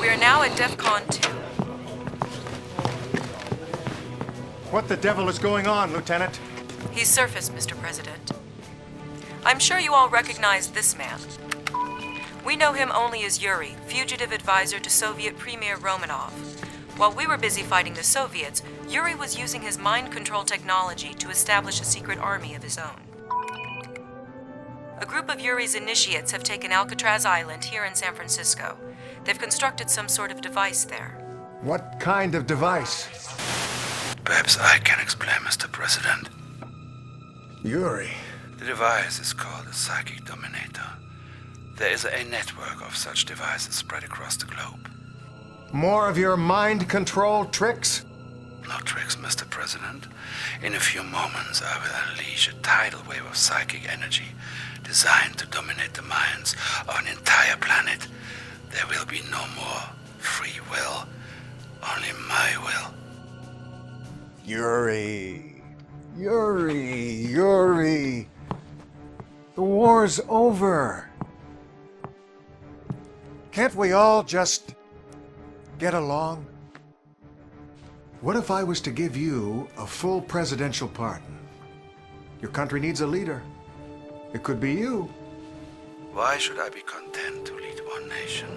We are now at DEFCON 2. What the devil is going on, Lieutenant? He's surfaced, Mr. President. I'm sure you all recognize this man. We know him only as Yuri, fugitive advisor to Soviet Premier Romanov. While we were busy fighting the Soviets, Yuri was using his mind control technology to establish a secret army of his own. A group of Yuri's initiates have taken Alcatraz Island here in San Francisco. They've constructed some sort of device there. What kind of device? Perhaps I can explain, Mr. President. Yuri. The device is called a psychic dominator. There is a network of such devices spread across the globe. More of your mind control tricks? No tricks, Mr. President. In a few moments, I will unleash a tidal wave of psychic energy designed to dominate the minds of an entire planet. There will be no more free will, only my will. Yuri. The war's over. Can't we all just get along? What if I was to give you a full presidential pardon? Your country needs a leader. It could be you. Why should I be content to lead one nation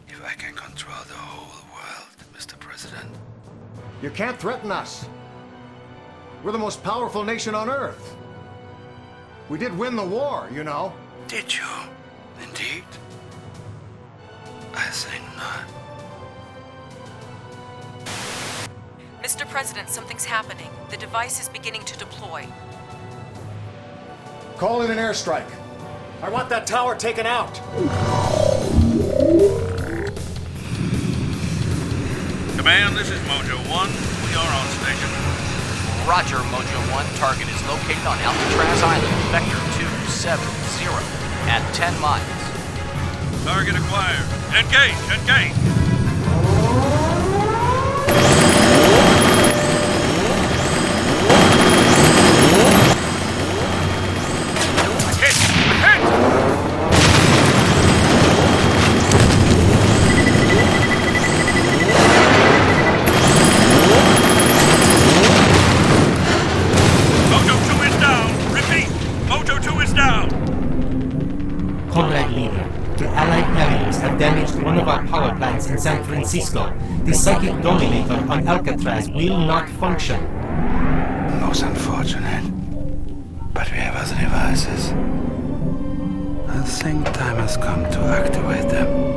if I can control the whole world, Mr. President? You can't threaten us. We're the most powerful nation on Earth. We did win the war, you know. Did you? Indeed? I think not. Mr. President, something's happening. The device is beginning to deploy. Call in an airstrike. I want that tower taken out. Command, this is Mojo 1. We are on station. Roger, Mojo 1. Target is located on Alcatraz Island, Vector 270, at 10 miles. Target acquired. Engage! One of our power plants in San Francisco. The psychic dominator on Alcatraz will not function. Most unfortunate. But we have other devices. I think time has come to activate them.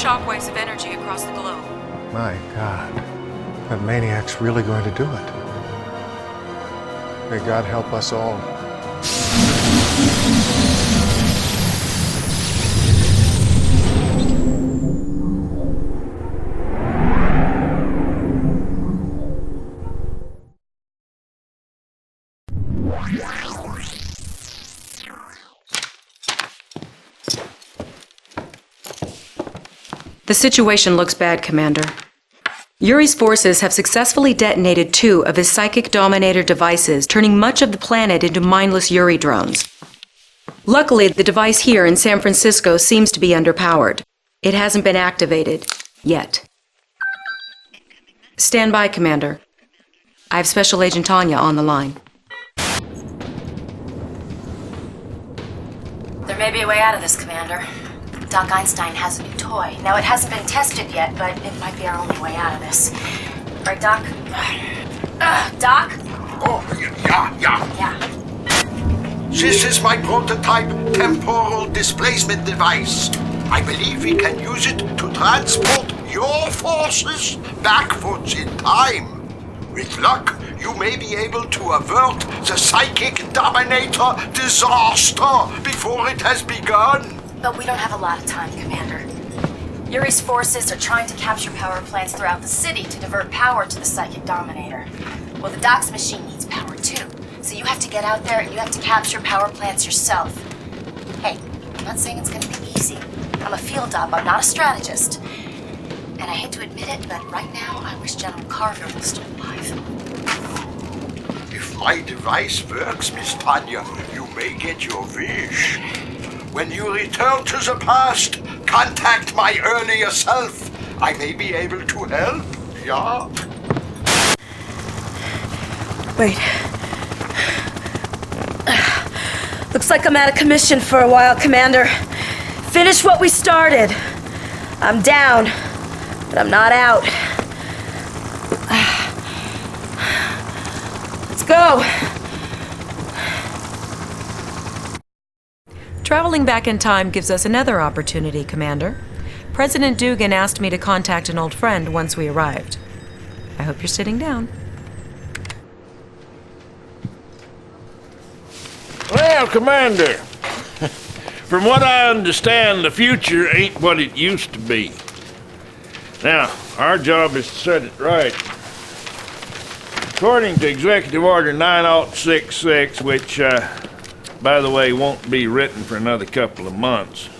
shockwaves of energy across the globe. My God, that maniac's really going to do it. May God help us all. The situation looks bad, Commander. Yuri's forces have successfully detonated 2 of his psychic dominator devices, turning much of the planet into mindless Yuri drones. Luckily, the device here in San Francisco seems to be underpowered. It hasn't been activated yet. Stand by, Commander. I have Special Agent Tanya on the line. There may be a way out of this, Commander. Doc Einstein has a new toy. Now, it hasn't been tested yet, but it might be our only way out of this. Right, Doc? Doc? Oh, yeah. This is my prototype temporal displacement device. I believe we can use it to transport your forces backwards in time. With luck, you may be able to avert the psychic dominator disaster before it has begun. But we don't have a lot of time, Commander. Yuri's forces are trying to capture power plants throughout the city to divert power to the Psychic Dominator. Well, the Doc's machine needs power too. So you have to get out there and you have to capture power plants yourself. Hey, I'm not saying it's gonna be easy. I'm a field op, I'm not a strategist. And I hate to admit it, but right now I wish General Carver was still alive. If my device works, Miss Tanya, you may get your wish. When you return to the past, contact my earlier self. I may be able to help, yeah? Wait. Looks like I'm out of commission for a while, Commander. Finish what we started. I'm down, but I'm not out. Let's go. Traveling back in time gives us another opportunity, Commander. President Dugan asked me to contact an old friend once we arrived. I hope you're sitting down. Well, Commander, from what I understand, the future ain't what it used to be. Now, our job is to set it right. According to Executive Order 9066, which, by the way, won't be written for another couple of months.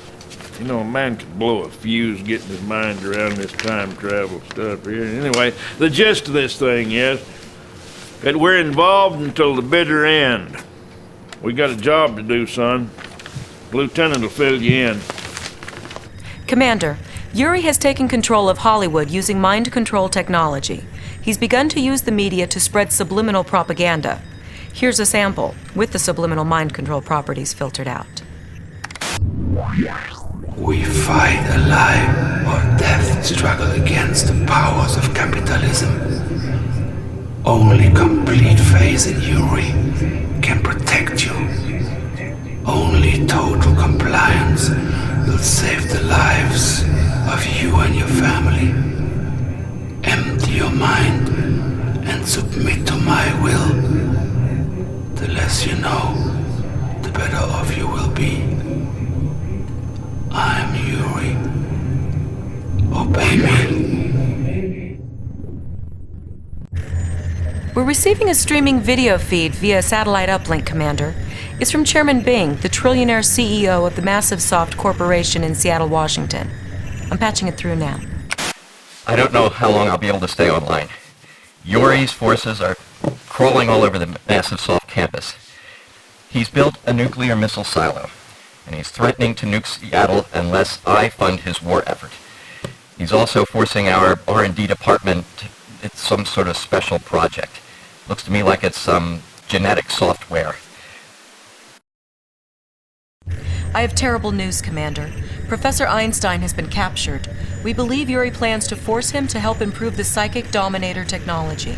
You know, a man could blow a fuse getting his mind around this time travel stuff here. Anyway, the gist of this thing is that we're involved until the bitter end. We got a job to do, son. The lieutenant will fill you in. Commander, Yuri has taken control of Hollywood using mind control technology. He's begun to use the media to spread subliminal propaganda. Here's a sample, with the subliminal mind control properties filtered out. We fight a life or death struggle against the powers of capitalism. Only complete faith in Yuri can protect you. Only total compliance will save the lives of you and your family. Empty your mind and submit to my will. The less you know, the better off you will be. I'm Yuri. Obey me. We're receiving a streaming video feed via satellite uplink, Commander. It's from Chairman Bing, the trillionaire CEO of the Massive Soft Corporation in Seattle, Washington. I'm patching it through now. I don't know how long I'll be able to stay online. Yuri's forces are crawling all over the Massive Soft campus. He's built a nuclear missile silo, and he's threatening to nuke Seattle unless I fund his war effort. He's also forcing our R&D department. It's some sort of special project. Looks to me like it's some genetic software. I have terrible news, Commander. Professor Einstein has been captured. We believe Yuri plans to force him to help improve the Psychic Dominator technology.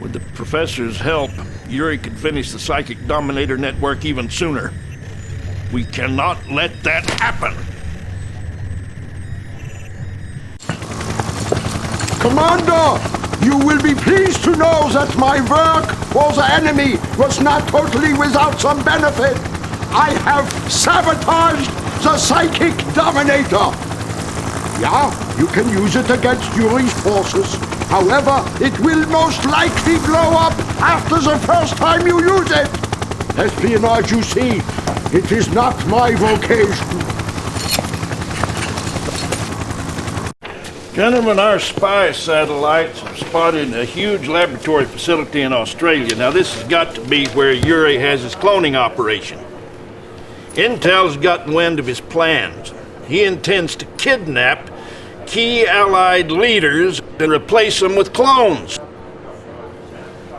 With the professor's help, Yuri could finish the Psychic Dominator network even sooner. We cannot let that happen. Commander, you will be pleased to know that my work for the enemy was not totally without some benefit. I have sabotaged the Psychic Dominator. Yeah, you can use it against Yuri's forces. However, it will most likely blow up after the first time you use it. Espionage, you see, it is not my vocation. Gentlemen, our spy satellites have spotted a huge laboratory facility in Australia. Now, this has got to be where Yuri has his cloning operation. Intel's gotten wind of his plans. He intends to kidnap key Allied leaders and replace them with clones.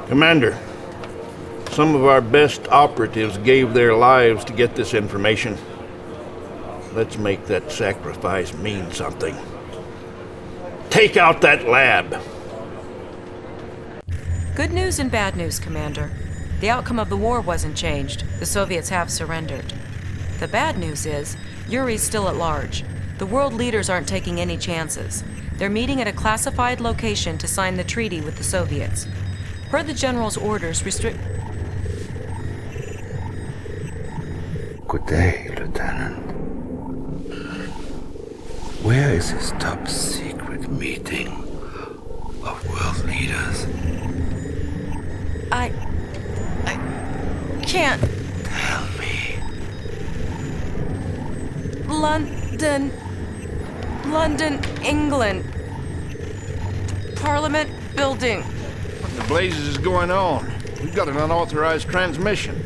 Commander, some of our best operatives gave their lives to get this information. Let's make that sacrifice mean something. Take out that lab. Good news and bad news, Commander. The outcome of the war wasn't changed. The Soviets have surrendered. The bad news is, Yuri's still at large. The world leaders aren't taking any chances. They're meeting at a classified location to sign the treaty with the Soviets. Per the General's orders, Good day, Lieutenant. organize this top secret meeting of world leaders? I can't. Tell me. London, England. Parliament building. What the blazes is going on? We've got an unauthorized transmission.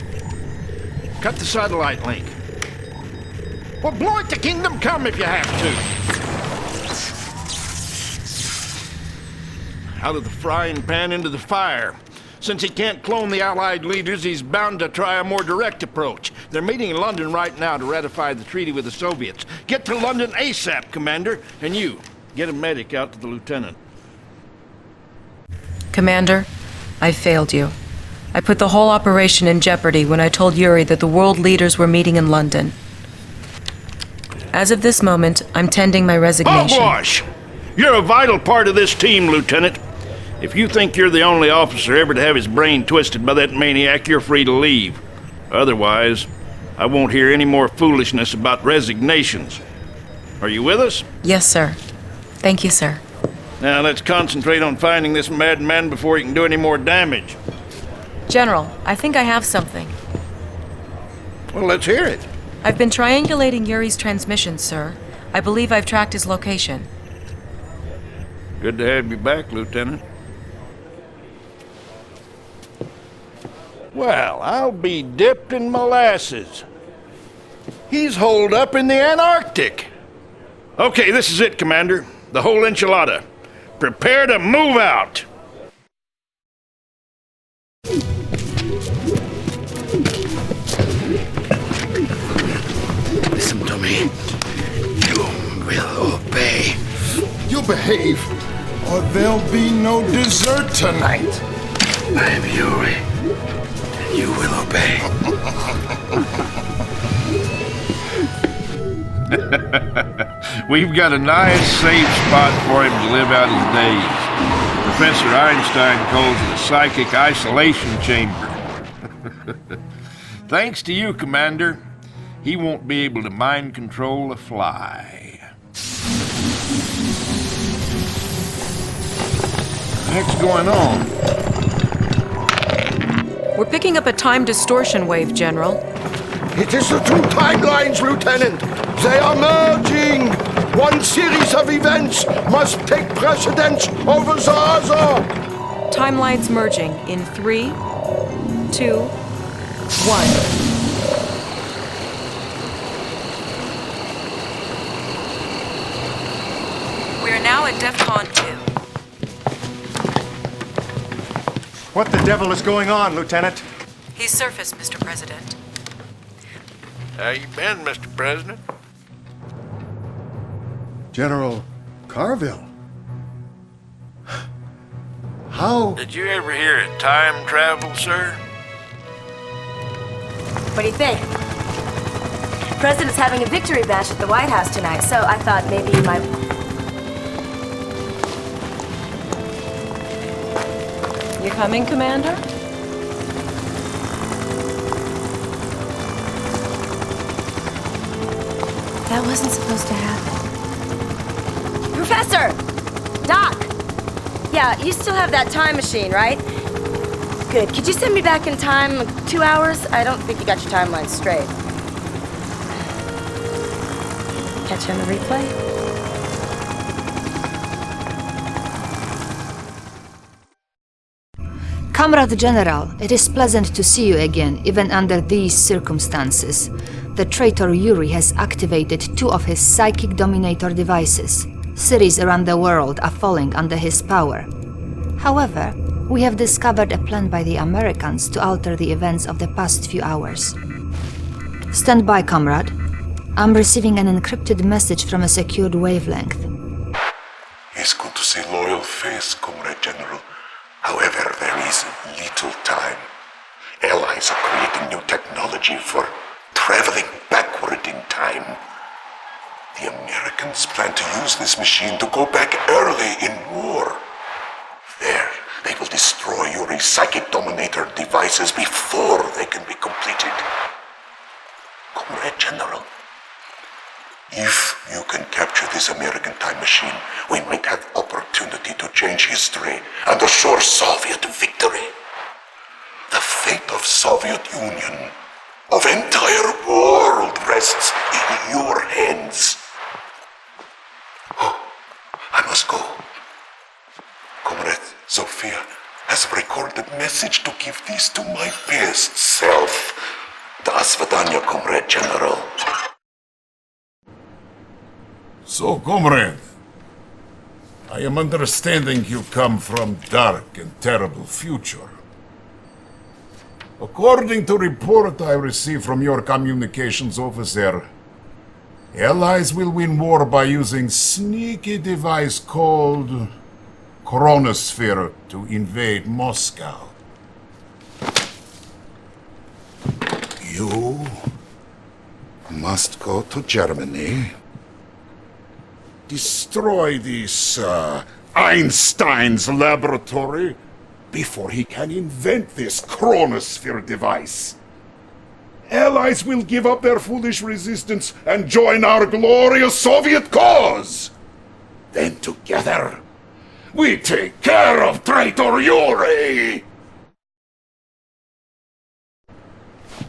Cut the satellite link. Well, blow it to Kingdom Come if you have to. Out of the frying pan into the fire. Since he can't clone the Allied leaders, he's bound to try a more direct approach. They're meeting in London right now to ratify the treaty with the Soviets. Get to London ASAP, Commander. And you, get a medic out to the lieutenant. Commander, I failed you. I put the whole operation in jeopardy when I told Yuri that the world leaders were meeting in London. As of this moment, I'm tending my resignation. Hogwash! You're a vital part of this team, Lieutenant. If you think you're the only officer ever to have his brain twisted by that maniac, you're free to leave. Otherwise, I won't hear any more foolishness about resignations. Are you with us? Yes, sir. Thank you, sir. Now let's concentrate on finding this madman before he can do any more damage. General, I think I have something. Well, let's hear it. I've been triangulating Yuri's transmissions, sir. I believe I've tracked his location. Good to have you back, Lieutenant. Well, I'll be dipped in molasses. He's holed up in the Antarctic. Okay, this is it, Commander. The whole enchilada. Prepare to move out. Listen to me. You will obey. You behave, or there'll be no dessert tonight. I'm Yuri, and you will obey. We've got a nice, safe spot for him to live out his days. Professor Einstein calls it a psychic isolation chamber. Thanks to you, Commander, he won't be able to mind control a fly. What the heck's going on? We're picking up a time distortion wave, General. It is the two timelines, Lieutenant. They are merging. One series of events must take precedence over the other. Timelines merging in 3, 2, 1. We are now at DEFCON 2. What the devil is going on, Lieutenant? He's surfaced, Mr. President. How you been, Mr. President? General Carville. How? Did you ever hear of time travel, sir? What do you think? President's having a victory bash at the White House tonight, so I thought maybe you might... You coming, Commander? That wasn't supposed to happen. Professor! Doc! Yeah, you still have that time machine, right? Good. Could you send me back in time, like 2 hours? I don't think you got your timeline straight. Catch you on the replay? Comrade General, it is pleasant to see you again, even under these circumstances. The traitor Yuri has activated 2 of his psychic dominator devices. Cities around the world are falling under his power. However, we have discovered a plan by the Americans to alter the events of the past few hours. Stand by, comrade. I'm receiving an encrypted message from a secured wavelength. It's good to see loyal face, Comrade General. However, there is little time. Allies are creating new technology for traveling backward in time. The Americans plan to use this machine to go back early in war. There, they will destroy Yuri's psychic dominator devices before they can be completed. Comrade General, If you can capture this American time machine, we might have opportunity to change history and assure Soviet victory. The fate of Soviet Union, of entire world, rests in your hands. Oh, I must go. Comrade Sophia has recorded a message to give this to my best self. До свидания, Comrade General. So, comrade, I am understanding you come from dark and terrible future. According to report I received from your communications officer, Allies will win war by using sneaky device called Chronosphere to invade Moscow. You must go to Germany. Destroy this Einstein's laboratory before he can invent this Chronosphere device. Allies will give up their foolish resistance and join our glorious Soviet cause. Then together, we take care of traitor Yuri!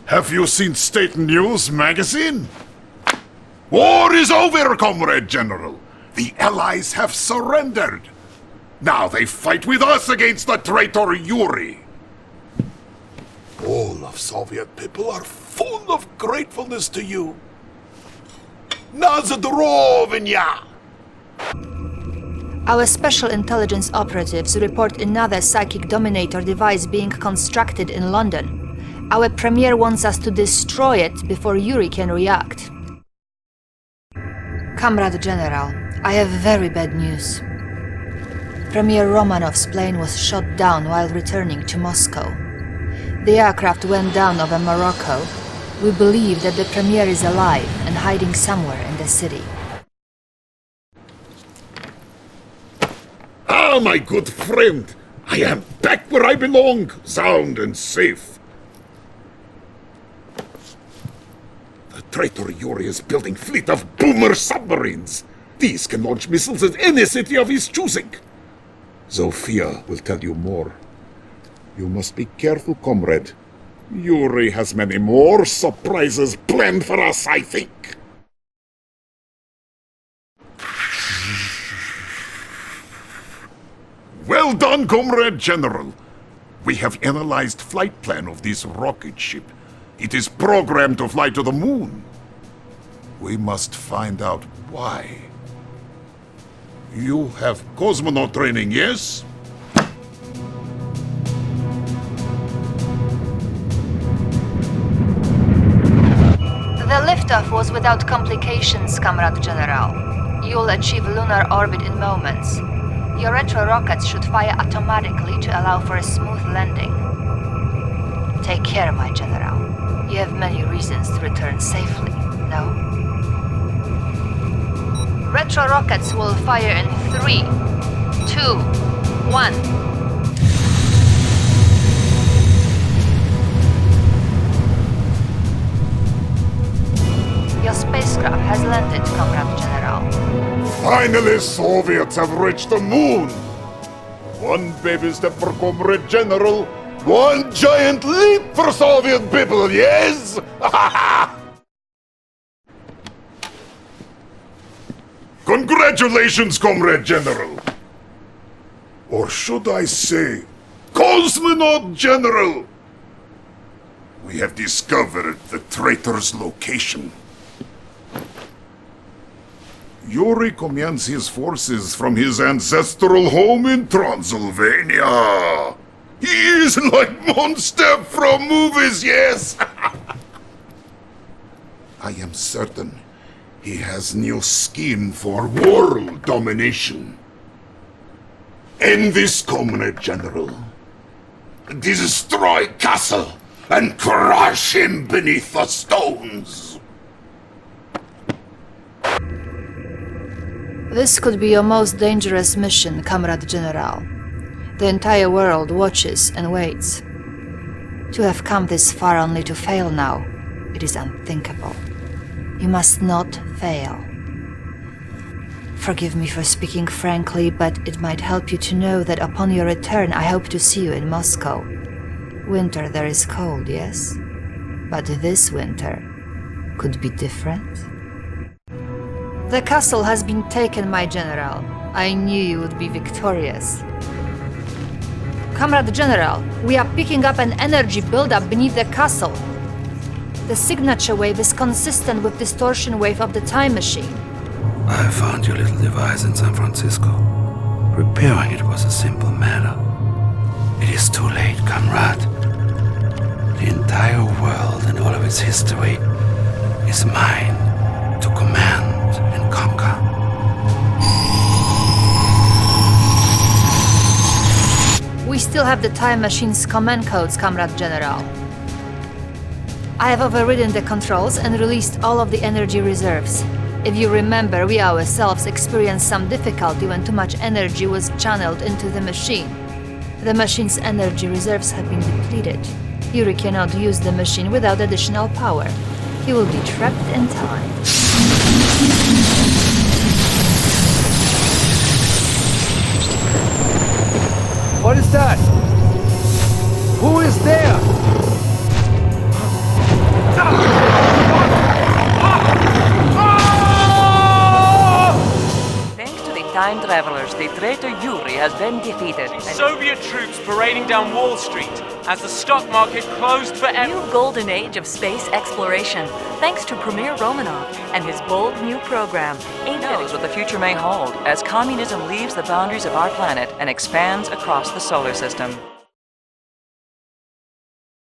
Have you seen State News magazine? War is over, Comrade General. The Allies have surrendered. Now they fight with us against the traitor Yuri. All of Soviet people are full of gratefulness to you. Nazdrovnya! Our special intelligence operatives report another psychic dominator device being constructed in London. Our premier wants us to destroy it before Yuri can react. Comrade General, I have very bad news. Premier Romanov's plane was shot down while returning to Moscow. The aircraft went down over Morocco. We believe that the Premier is alive and hiding somewhere in the city. Ah, my good friend! I am back where I belong, sound and safe. The traitor Yuri is building fleet of boomer submarines. These can launch missiles at any city of his choosing. Zofia will tell you more. You must be careful, comrade. Yuri has many more surprises planned for us, I think. Well done, Comrade General. We have analyzed flight plan of this rocket ship. It is programmed to fly to the moon. We must find out why. You have cosmonaut training, yes? The liftoff was without complications, Comrade General. You'll achieve lunar orbit in moments. Your retro rockets should fire automatically to allow for a smooth landing. Take care, my General. You have many reasons to return safely, no? Retro rockets will fire in 3, 2, 1. Your spacecraft has landed, Comrade General. Finally, Soviets have reached the moon! One baby step for Comrade General, one giant leap for Soviet people, yes? Congratulations, Comrade General! Or should I say, Cosmonaut General! We have discovered the traitor's location. Yuri commands his forces from his ancestral home in Transylvania. He is like monster from movies, yes? I am certain he has new scheme for world domination. End this, Comrade General. Destroy Castle and crush him beneath the stones. This could be your most dangerous mission, Comrade General. The entire world watches and waits. To have come this far only to fail now, it is unthinkable. You must not fail. Forgive me for speaking frankly, but it might help you to know that upon your return I hope to see you in Moscow. Winter there is cold, yes? But this winter could be different. The castle has been taken, my general. I knew you would be victorious. Comrade General, we are picking up an energy buildup beneath the castle. The signature wave is consistent with distortion wave of the time machine. I found your little device in San Francisco. Repairing it was a simple matter. It is too late, comrade. The entire world and all of its history is mine to command and conquer. We still have the time machine's command codes, Comrade General. I have overridden the controls and released all of the energy reserves. If you remember, we ourselves experienced some difficulty when too much energy was channeled into the machine. The machine's energy reserves have been depleted. Yuri cannot use the machine without additional power. He will be trapped in time. What is that? Who is there? Thanks to the time travelers, the traitor Yuri has been defeated. Soviet troops parading down Wall Street as the stock market closed forever. New golden age of space exploration, thanks to Premier Romanov and his bold new program. He knows what the future may hold as communism leaves the boundaries of our planet and expands across the solar system.